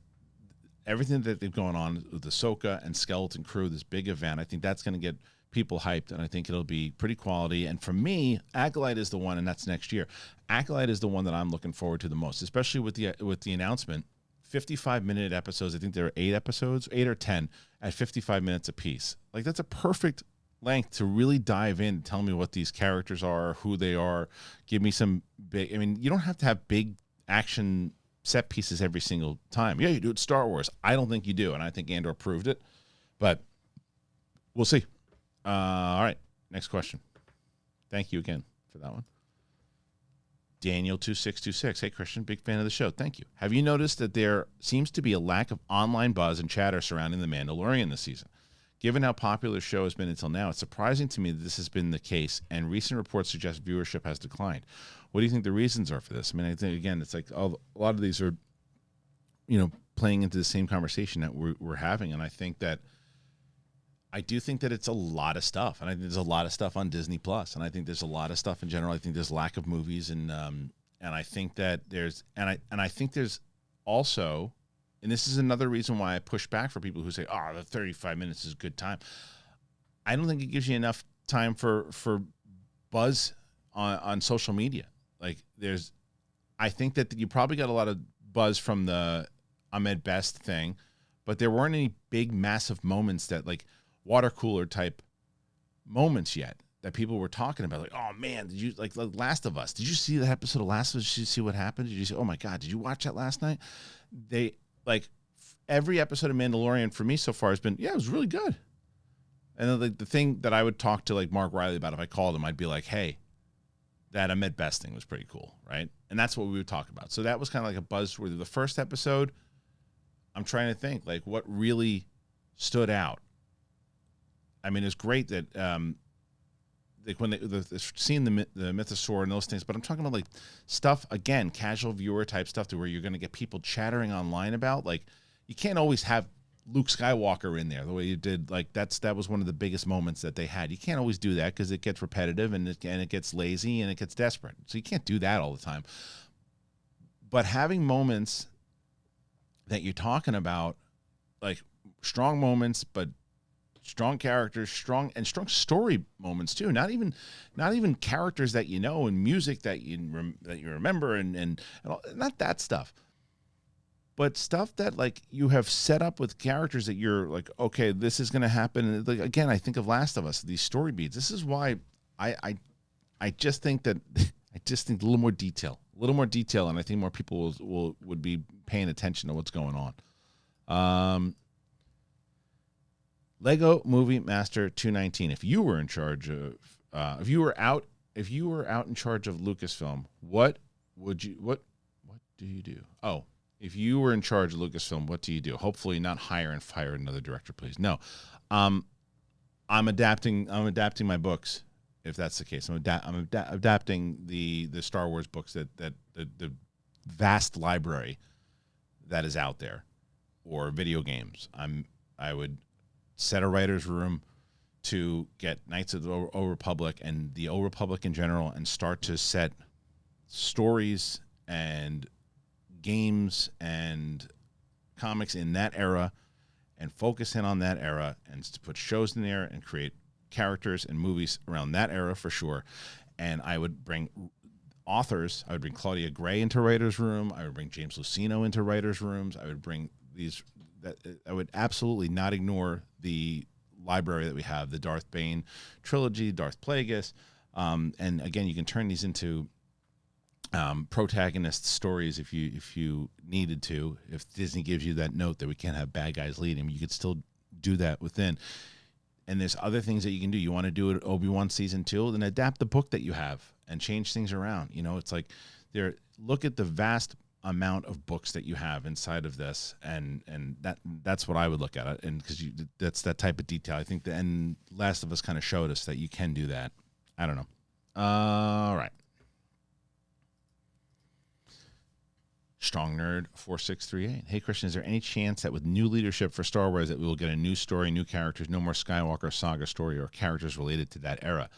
everything that they've going on with Ahsoka and Skeleton Crew, this big event, I think that's going to get people hyped, and I think it'll be pretty quality. And for me, Acolyte is the one, and that's next year. Acolyte is the one that I'm looking forward to the most, especially with the announcement. 55-minute episodes. I think there are 8 episodes, 8 or 10 at 55 minutes apiece. Like, that's a perfect length to really dive in and tell me what these characters are, who they are. Give me some big, I mean, you don't have to have big action set pieces every single time. Yeah, you do it Star Wars. I don't think you do, and I think Andor proved it. But we'll see. All right, next question. Thank you again for that one. Daniel2626. Hey, Kristian, big fan of the show. Thank you. Have you noticed that there seems to be a lack of online buzz and chatter surrounding The Mandalorian this season? Given how popular the show has been until now, it's surprising to me that this has been the case, and recent reports suggest viewership has declined. What do you think the reasons are for this? I mean, I think, again, it's like a lot of these are, playing into the same conversation that we're having, and I do think that it's a lot of stuff, and I think there's a lot of stuff on Disney Plus, and I think there's a lot of stuff in general. I think there's lack of movies, and I think that I think there's also, and this is another reason why I push back for people who say, "Oh, the 35 minutes is a good time." I don't think it gives you enough time for buzz on social media. Like, I think that you probably got a lot of buzz from the Ahmed Best thing, but there weren't any big, massive moments that, like, water cooler type moments yet that people were talking about. Like, oh man, did you like Last of Us? Did you see that episode of Last of Us? Did you see what happened? Did you say, oh my God, did you watch that last night? They, like, every episode of Mandalorian for me so far has been, yeah, it was really good. And then the thing that I would talk to like Mark Riley about, if I called him, I'd be like, hey, that Ahmed Best thing was pretty cool, right? And that's what we would talk about. So that was kind of like a buzzword. The first episode, I'm trying to think, like, what really stood out. I mean, it's great that, like, when they're seeing the mythosaur and those things, but I'm talking about, like, stuff, again, casual viewer type stuff, to where you're going to get people chattering online about. Like, you can't always have Luke Skywalker in there the way you did. Like, that was one of the biggest moments that they had. You can't always do that because it gets repetitive, and it gets lazy, and it gets desperate. So you can't do that all the time. But having moments that you're talking about, like, strong moments, but strong characters, strong story moments too. Not even characters that and music that you remember and all, not that stuff, but stuff that, like, you have set up with characters that you're like, okay, this is going to happen. And, like, again, I think of Last of Us, these story beats. This is why I just think that a little more detail, and I think more people would be paying attention to what's going on. Lego Movie Master 219. If you were in charge of, if you were out in charge of Lucasfilm, what do you do? Oh, if you were in charge of Lucasfilm, what do you do? Hopefully not hire and fire another director, please. No. I'm adapting my books if that's the case. I'm adapting the Star Wars books that the vast library that is out there, or video games. I would set a writer's room to get Knights of the Old Republic and the Old Republic in general, and start to set stories and games and comics in that era, and focus in on that era, and to put shows in there and create characters and movies around that era for sure. And I would bring authors. I would bring Claudia Gray into writer's room. I would bring James Luceno into writer's rooms. I would bring these. I would absolutely not ignore the library that we have, the Darth Bane trilogy, Darth Plagueis, and again, you can turn these into protagonist stories if you needed to. If Disney gives you that note that we can't have bad guys leading, you could still do that within. And there's other things that you can do. You want to do it Obi-Wan season 2, then adapt the book that you have and change things around. It's like look at the vast amount of books that you have inside of this, and that's what I would look at it. And because that's that type of detail. I think and Last of Us kind of showed us that you can do that. I don't know. All right. Strong Nerd 4638. Hey Kristian, is there any chance that with new leadership for Star Wars that we will get a new story, new characters, no more Skywalker saga story or characters related to that era?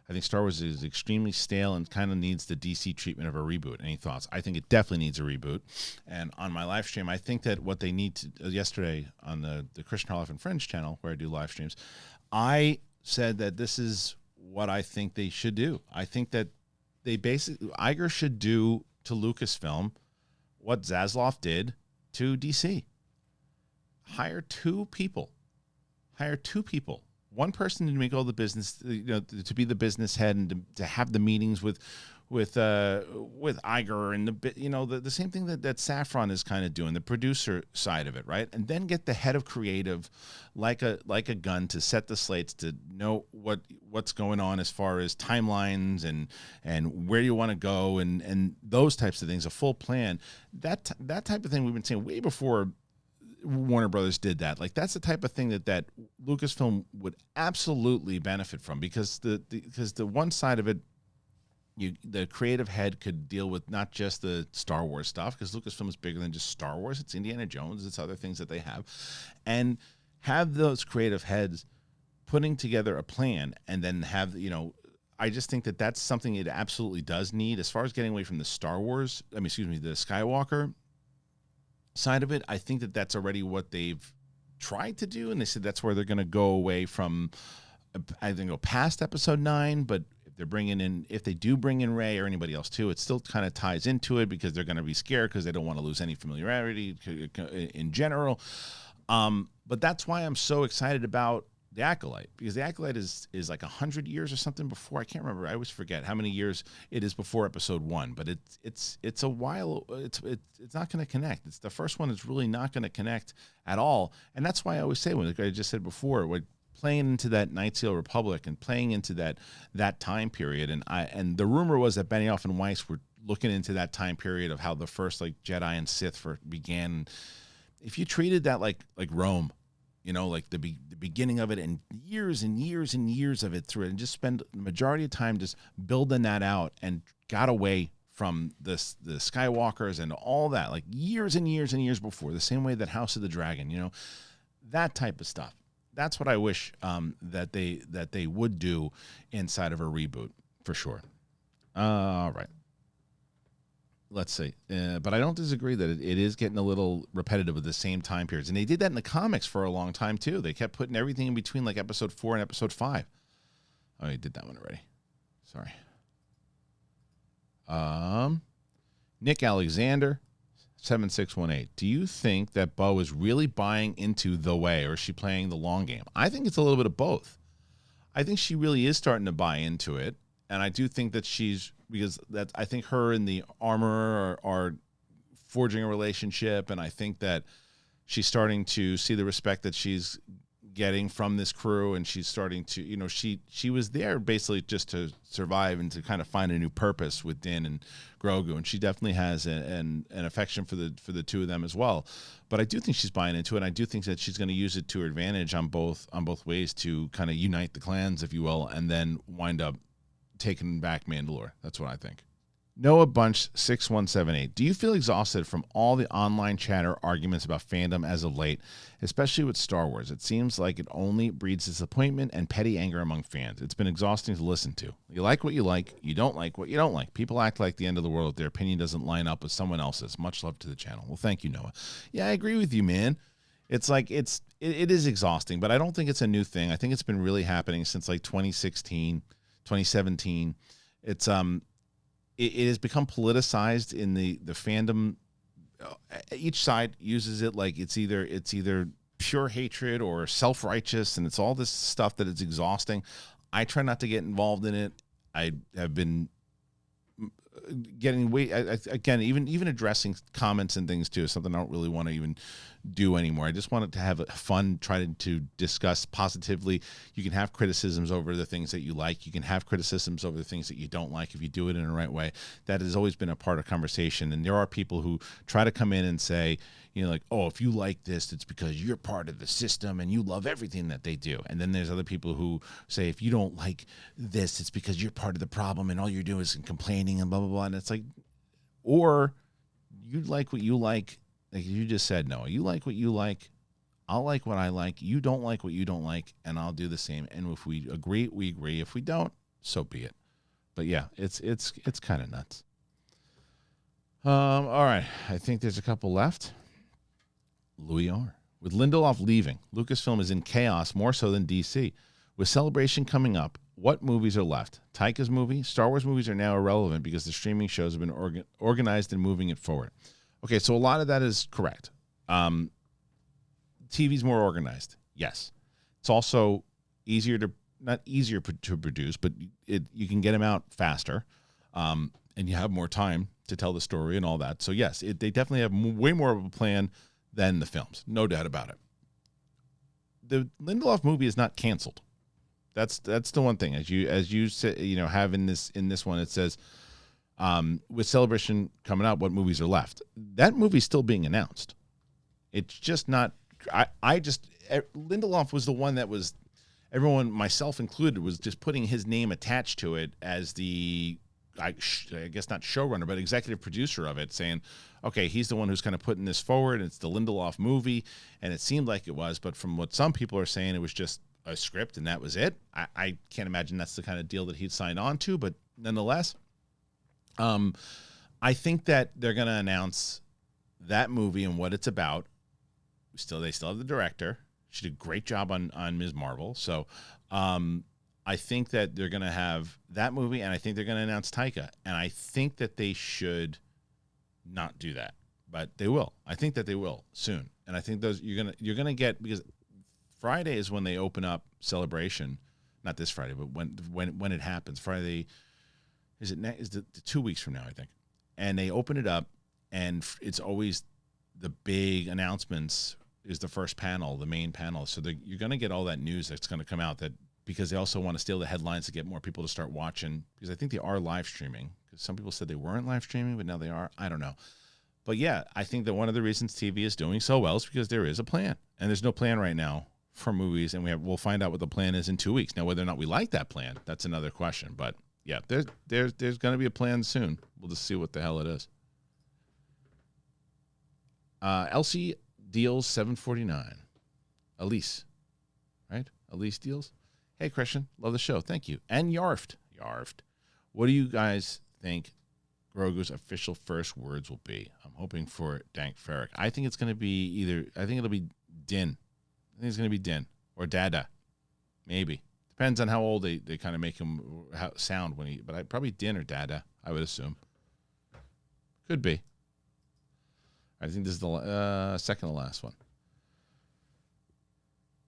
I think Star Wars is extremely stale and kind of needs the DC treatment of a reboot. Any thoughts? I think it definitely needs a reboot. And on my live stream, I think that what they need to yesterday on the Kristian Harloff and Friends channel, where I do live streams, I said that this is what I think they should do. I think that Iger should do to Lucasfilm what Zaslav did to DC. Hire two people. One person to make all the business, to be the business head and to have the meetings with Iger and the same thing that Saffron is kind of doing, the producer side of it, right? And then get the head of creative like a gun to set the slates, to know what's going on as far as timelines and where you want to go and those types of things, a full plan. That type of thing we've been saying way before Warner Brothers did that. Like, that's the type of thing that Lucasfilm would absolutely benefit from, because the one side of it, the creative head could deal with not just the Star Wars stuff, because Lucasfilm is bigger than just Star Wars. It's Indiana Jones, it's other things that they have, and have those creative heads putting together a plan, and then have I just think that that's something it absolutely does need as far as getting away from the the Skywalker side of it. I think that that's already what they've tried to do, and they said that's where they're going to go away from. I think go past Episode 9, but if they do bring in Rey or anybody else too, it still kind of ties into it, because they're going to be scared because they don't want to lose any familiarity in general. But that's why I'm so excited about The Acolyte, because The Acolyte is like 100 years or something before. I can't remember. I always forget how many years it is before Episode 1. But it's a while. It's not going to connect. It's the first one is really not going to connect at all. And that's why I always say, when I just said before, playing into that Knights of the Old Republic and playing into that time period, and the rumor was that Benioff and Weiss were looking into that time period of how the first Jedi and Sith began. If you treated that like Rome, like the beginning of it, and years and years and years of it through it, and just spend the majority of time just building that out, and got away from the Skywalkers and all that, like years and years and years before, the same way that House of the Dragon, that type of stuff. That's what I wish that they would do inside of a reboot, for sure. All right. Let's see. But I don't disagree that it is getting a little repetitive with the same time periods. And they did that in the comics for a long time, too. They kept putting everything in between, like Episode 4 and Episode 5. Oh, you did that one already. Sorry. Nick Alexander, 7618. Do you think that Bo is really buying into The Way, or is she playing the long game? I think it's a little bit of both. I think she really is starting to buy into it. And I do think that I think her and the armorer are forging a relationship, and I think that she's starting to see the respect that she's getting from this crew, and she's starting to, she was there basically just to survive and to kind of find a new purpose with Din and Grogu, and she definitely has an affection for the two of them as well. But I do think she's buying into it, and I do think that she's going to use it to her advantage on both ways to kind of unite the clans, if you will, and then wind up taking back Mandalore. That's what I think. Noah Bunch 6178. Do you feel exhausted from all the online chatter arguments about fandom as of late, especially with Star Wars? It seems like it only breeds disappointment and petty anger among fans. It's been exhausting to listen to. You like what you like. You don't like what you don't like. People act like the end of the world if their opinion doesn't line up with someone else's. Much love to the channel. Well, thank you, Noah. Yeah, I agree with you, man. It's like it is exhausting, but I don't think it's a new thing. I think it's been really happening since like 2016, 2017. It's it has become politicized in the fandom. Each side uses it like it's either pure hatred or self-righteous, and it's all this stuff that it's exhausting. I try not to get involved in it. I have been getting again, even addressing comments and things too is something I don't really want to even do anymore. I just wanted to have fun, try to discuss positively. You can have criticisms over the things that you like. You can have criticisms over the things that you don't like if you do it in the right way. That has always been a part of conversation. And there are people who try to come in and say, you know, like, oh, if you like this, it's because you're part of the system and you love everything that they do. And then there's other people who say, if you don't like this, it's because you're part of the problem and all you're doing is complaining and blah, blah, blah. And it's like, or you like what you like you just said, Noah, you like what you like. I'll like what I like. You don't like what you don't like, and I'll do the same. And if we agree, we agree. If we don't, so be it. But yeah, it's kind of nuts. All right, I think there's a couple left. Louis R. With Lindelof leaving, Lucasfilm is in chaos more so than DC. With Celebration coming up, what movies are left? Taika's movie? Star Wars movies are now irrelevant because the streaming shows have been organized and moving it forward. Okay, so a lot of that is correct. TV's more organized. Yes. It's also easier to, not easier to produce, but you can get them out faster, and you have more time to tell the story and all that. So yes, they definitely have way more of a plan than the films. No doubt about it. The Lindelof movie is not canceled. That's the one thing. As you say, you know, have in this one, it says, with Celebration coming out, what movies are left? That movie's still being announced. It's just not. Lindelof was the one that was, everyone, myself included, was just putting his name attached to it as the, I guess not showrunner, but executive producer of it, saying, okay, he's the one who's kind of putting this forward. It's the Lindelof movie, and it seemed like it was, but from what some people are saying, it was just a script and that was it. I can't imagine that's the kind of deal that he'd signed on to, but nonetheless, I think that they're going to announce that movie and what it's about. They still have the director. She did a great job on Ms. Marvel. So I think that they're going to have that movie, and I think they're going to announce Taika. And I think that they should not do that, but they will. I think that they will soon. And I think those you're gonna get, because Friday is when they open up Celebration. Not this Friday, but when it happens. Friday is the 2 weeks from now, I think. And they open it up, and it's always the big announcements is the first panel, the main panel. So you're going to get all that news that's going to come out, that because they also want to steal the headlines to get more people to start watching, because I think they are live streaming, because some people said they weren't live streaming, but now they are. I don't know. But yeah, I think that one of the reasons TV is doing so well is because there is a plan, and there's no plan right now for movies, and we'll find out what the plan is in 2 weeks. Now, whether or not we like that plan, that's another question. But yeah, there's going to be a plan soon. We'll just see what the hell it is. Elsie Deals 749. Elise, right? Elise Deals. Hey, Christian, love the show. Thank you. And Yarfed. What do you guys think Grogu's official first words will be? I'm hoping for Dank Farrik. I think it's going to be I think it'll be Din. I think it's going to be Din or Dada. Maybe. Depends on how old they kind of make him sound but probably Din or Dada, I would assume. Could be. I think this is the second to last one.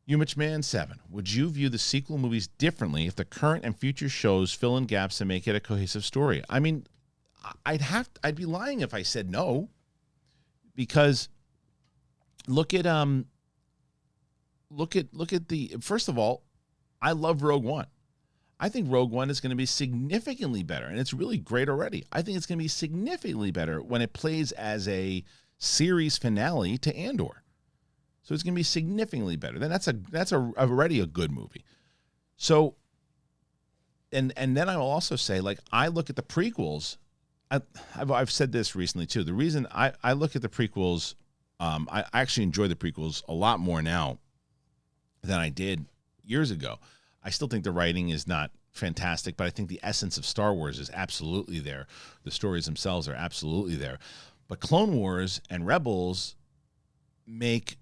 Umich Man 7. Would you view the sequel movies differently if the current and future shows fill in gaps and make it a cohesive story? I mean, I'd be lying if I said no, because look at the, first of all, I love Rogue One. I think Rogue One is going to be significantly better, and it's really great already. I think it's going to be significantly better when it plays as a series finale to Andor. So it's going to be significantly better. Then that's already a good movie. So and then I will also say, like, I look at the prequels. I've said this recently too. The reason I look at the prequels, I actually enjoy the prequels a lot more now than I did years ago. I still think the writing is not fantastic, but I think the essence of Star Wars is absolutely there. The stories themselves are absolutely there. But Clone Wars and Rebels make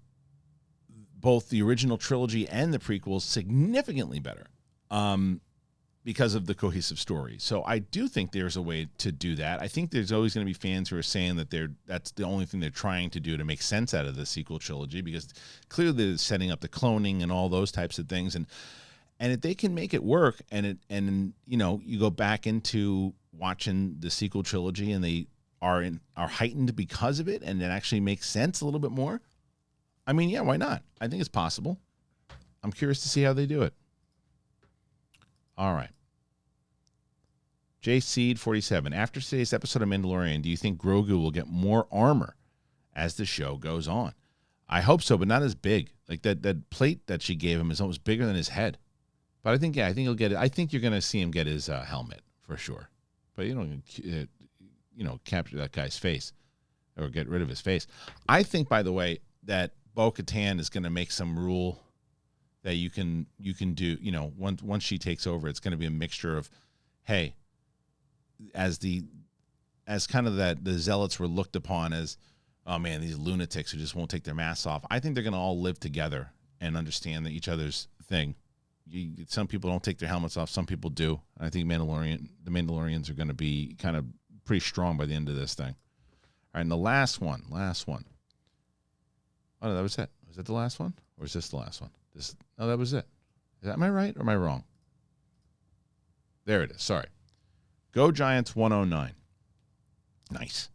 both the original trilogy and the prequels significantly better because of the cohesive story. So I do think there's a way to do that. I think there's always going to be fans who are saying that that's the only thing they're trying to do to make sense out of the sequel trilogy, because clearly they're setting up the cloning and all those types of things. And if they can make it work, and you go back into watching the sequel trilogy and they are heightened because of it, and it actually makes sense a little bit more, I mean, yeah, why not? I think it's possible. I'm curious to see how they do it. All right. J Seed 47. After today's episode of Mandalorian, do you think Grogu will get more armor as the show goes on? I hope so, but not as big. Like that plate that she gave him is almost bigger than his head. But I think he'll get it. I think you're going to see him get his helmet for sure. But capture that guy's face or get rid of his face. I think, by the way, that Bo-Katan is going to make some rule that you can do, once she takes over, it's going to be a mixture of, hey, as kind of that the zealots were looked upon as, oh man, these lunatics who just won't take their masks off. I think they're going to all live together and understand that each other's thing. Some people don't take their helmets off. Some people do. I think the Mandalorians are going to be kind of pretty strong by the end of this thing. All right, and the last one. Oh, no, that was it. Was that the last one? Or is this the last one? No, that was it. Am I right or am I wrong? There it is. Sorry. Go Giants 109. Nice.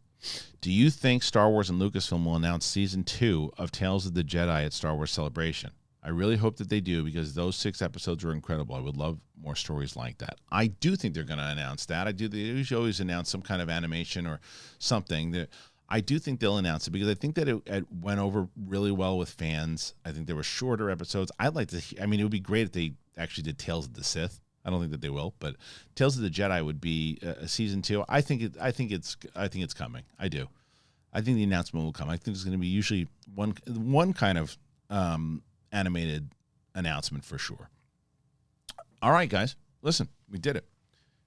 Do you think Star Wars and Lucasfilm will announce Season 2 of Tales of the Jedi at Star Wars Celebration? I really hope that they do, because those 6 episodes were incredible. I would love more stories like that. I do think they're going to announce that. They usually always announce some kind of animation or something. I do think they'll announce it, because I think that it went over really well with fans. I think there were shorter episodes. It would be great if they actually did Tales of the Sith. I don't think that they will, but Tales of the Jedi would be a Season 2. I think it's coming. I do. I think the announcement will come. I think there's going to be usually one kind of animated announcement for sure. All right, guys. Listen, we did it.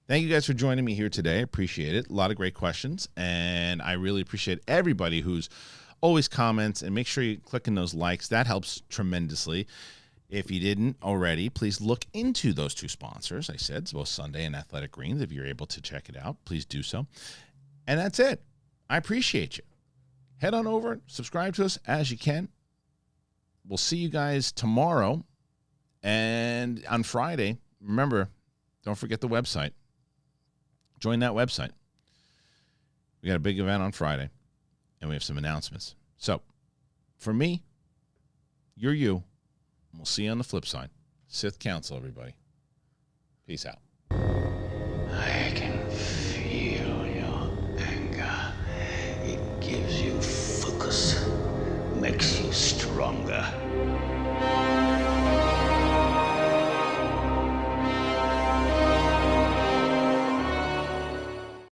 Thank you guys for joining me here today. I appreciate it. A lot of great questions, and I really appreciate everybody who's always comments, and make sure you click on those likes. That helps tremendously. If you didn't already, please look into those 2 sponsors. I said it's both Sunday and Athletic Greens. If you're able to check it out, please do so. And that's it. I appreciate you. Head on over, subscribe to us as you can. We'll see you guys tomorrow. And on Friday, remember, don't forget the website. Join that website. We got a big event on Friday, and we have some announcements. So, for me, you're you, and we'll see you on the flip side. Sith Council, everybody. Peace out. I can feel your anger. It gives you focus, makes you stronger.